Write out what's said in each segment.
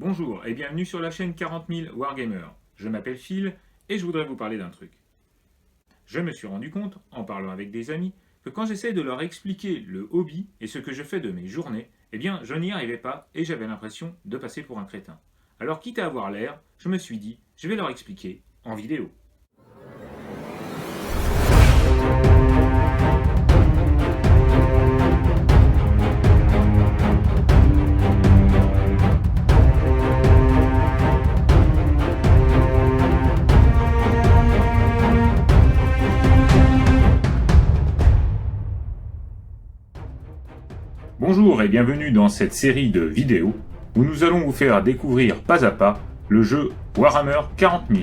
Bonjour et bienvenue sur la chaîne 40 000 Wargamer. Je m'appelle Phil et je voudrais vous parler d'un truc. Je me suis rendu compte, en parlant avec des amis, que quand j'essaie de leur expliquer le hobby et ce que je fais de mes journées, je n'y arrivais pas et j'avais l'impression de passer pour un crétin. Alors quitte à avoir l'air, je me suis dit, je vais leur expliquer en vidéo. Bonjour et bienvenue dans cette série de vidéos où nous allons vous faire découvrir pas à pas le jeu Warhammer 40 000.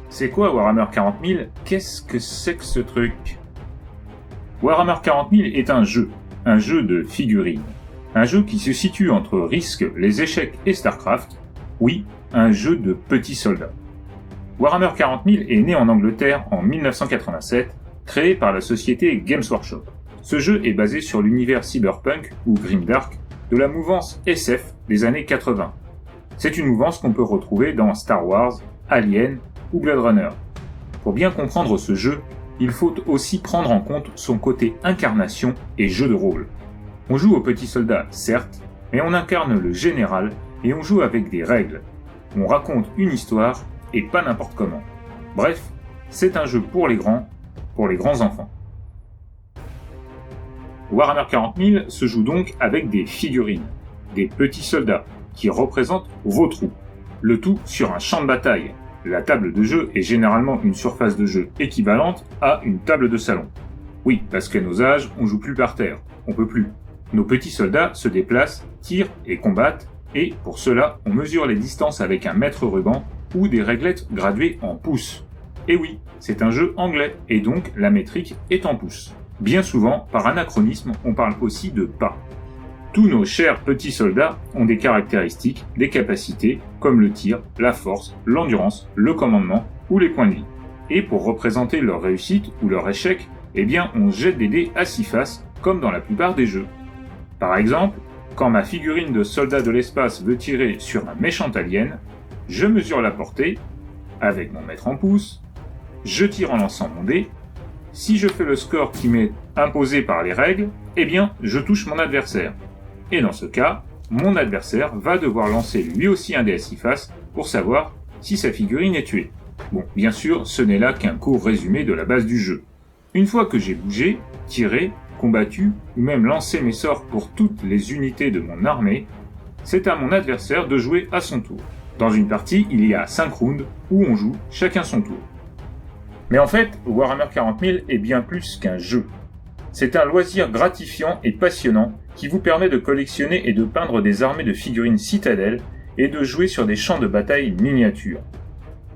C'est quoi Warhammer 40 000 ? Qu'est-ce que c'est que ce truc ? Warhammer 40 000 est un jeu de figurines. Un jeu qui se situe entre Risk, les échecs et StarCraft. Oui, un jeu de petits soldats. Warhammer 40 000 est né en Angleterre en 1987, créé par la société Games Workshop. Ce jeu est basé sur l'univers cyberpunk ou grimdark de la mouvance SF des années 80. C'est une mouvance qu'on peut retrouver dans Star Wars, Alien ou Blade Runner. Pour bien comprendre ce jeu, il faut aussi prendre en compte son côté incarnation et jeu de rôle. On joue au petit soldat, certes, mais on incarne le général et on joue avec des règles. On raconte une histoire et pas n'importe comment. Bref, c'est un jeu pour les grands enfants. Warhammer 40 000 se joue donc avec des figurines, des petits soldats, qui représentent vos troupes. Le tout sur un champ de bataille. La table de jeu est généralement une surface de jeu équivalente à une table de salon. Oui, parce qu'à nos âges, on joue plus par terre, on peut plus. Nos petits soldats se déplacent, tirent et combattent, et pour cela, on mesure les distances avec un mètre ruban ou des réglettes graduées en pouces. Et oui, c'est un jeu anglais, et donc la métrique est en pouces. Bien souvent, par anachronisme, on parle aussi de pas. Tous nos chers petits soldats ont des caractéristiques, des capacités, comme le tir, la force, l'endurance, le commandement ou les points de vie. Et pour représenter leur réussite ou leur échec, on jette des dés à 6 faces, comme dans la plupart des jeux. Par exemple, quand ma figurine de soldat de l'espace veut tirer sur un méchant alien, je mesure la portée, avec mon mètre en pouces, je tire en lançant mon dé. Si je fais le score qui m'est imposé par les règles, je touche mon adversaire. Et dans ce cas, mon adversaire va devoir lancer lui aussi un dé à 6 faces pour savoir si sa figurine est tuée. Bon, bien sûr, ce n'est là qu'un court résumé de la base du jeu. Une fois que j'ai bougé, tiré, combattu, ou même lancé mes sorts pour toutes les unités de mon armée, c'est à mon adversaire de jouer à son tour. Dans une partie, il y a 5 rounds où on joue chacun son tour. Mais en fait, Warhammer 40 000 est bien plus qu'un jeu. C'est un loisir gratifiant et passionnant qui vous permet de collectionner et de peindre des armées de figurines citadelles et de jouer sur des champs de bataille miniatures.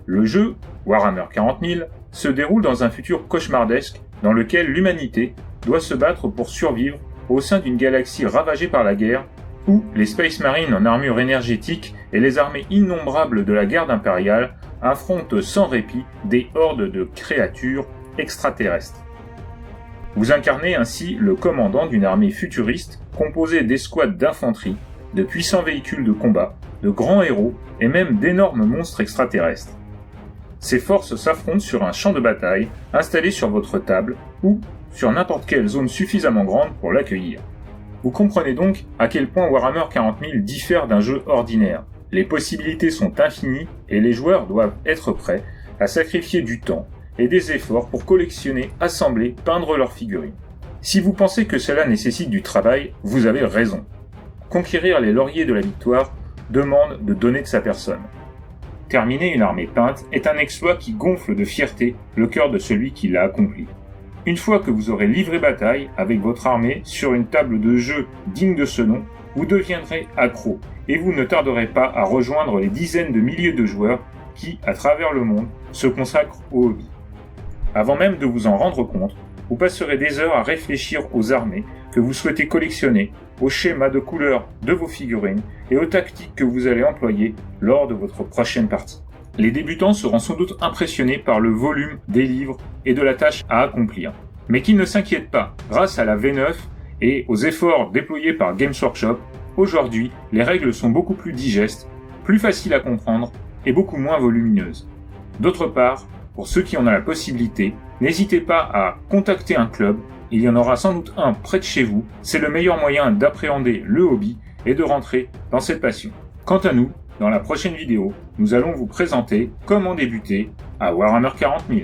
Le jeu, Warhammer 40 000, se déroule dans un futur cauchemardesque dans lequel l'humanité doit se battre pour survivre au sein d'une galaxie ravagée par la guerre où les Space Marines en armure énergétique et les armées innombrables de la garde impériale affrontent sans répit des hordes de créatures extraterrestres. Vous incarnez ainsi le commandant d'une armée futuriste composée d'escouades d'infanterie, de puissants véhicules de combat, de grands héros et même d'énormes monstres extraterrestres. Ces forces s'affrontent sur un champ de bataille installé sur votre table ou sur n'importe quelle zone suffisamment grande pour l'accueillir. Vous comprenez donc à quel point Warhammer 40 000 diffère d'un jeu ordinaire. Les possibilités sont infinies et les joueurs doivent être prêts à sacrifier du temps et des efforts pour collectionner, assembler, peindre leurs figurines. Si vous pensez que cela nécessite du travail, vous avez raison. Conquérir les lauriers de la victoire demande de donner de sa personne. Terminer une armée peinte est un exploit qui gonfle de fierté le cœur de celui qui l'a accompli. Une fois que vous aurez livré bataille avec votre armée sur une table de jeu digne de ce nom, vous deviendrez accro et vous ne tarderez pas à rejoindre les dizaines de milliers de joueurs qui, à travers le monde, se consacrent au hobby. Avant même de vous en rendre compte, vous passerez des heures à réfléchir aux armées que vous souhaitez collectionner, aux schémas de couleurs de vos figurines et aux tactiques que vous allez employer lors de votre prochaine partie. Les débutants seront sans doute impressionnés par le volume des livres et de la tâche à accomplir. Mais qu'ils ne s'inquiètent pas, grâce à la V9 et aux efforts déployés par Games Workshop, Aujourd'hui, les règles sont beaucoup plus digestes, plus faciles à comprendre et beaucoup moins volumineuses. D'autre part, pour ceux qui en ont la possibilité, n'hésitez pas à contacter un club, il y en aura sans doute un près de chez vous, c'est le meilleur moyen d'appréhender le hobby et de rentrer dans cette passion. Quant à nous, dans la prochaine vidéo, nous allons vous présenter comment débuter à Warhammer 40 000.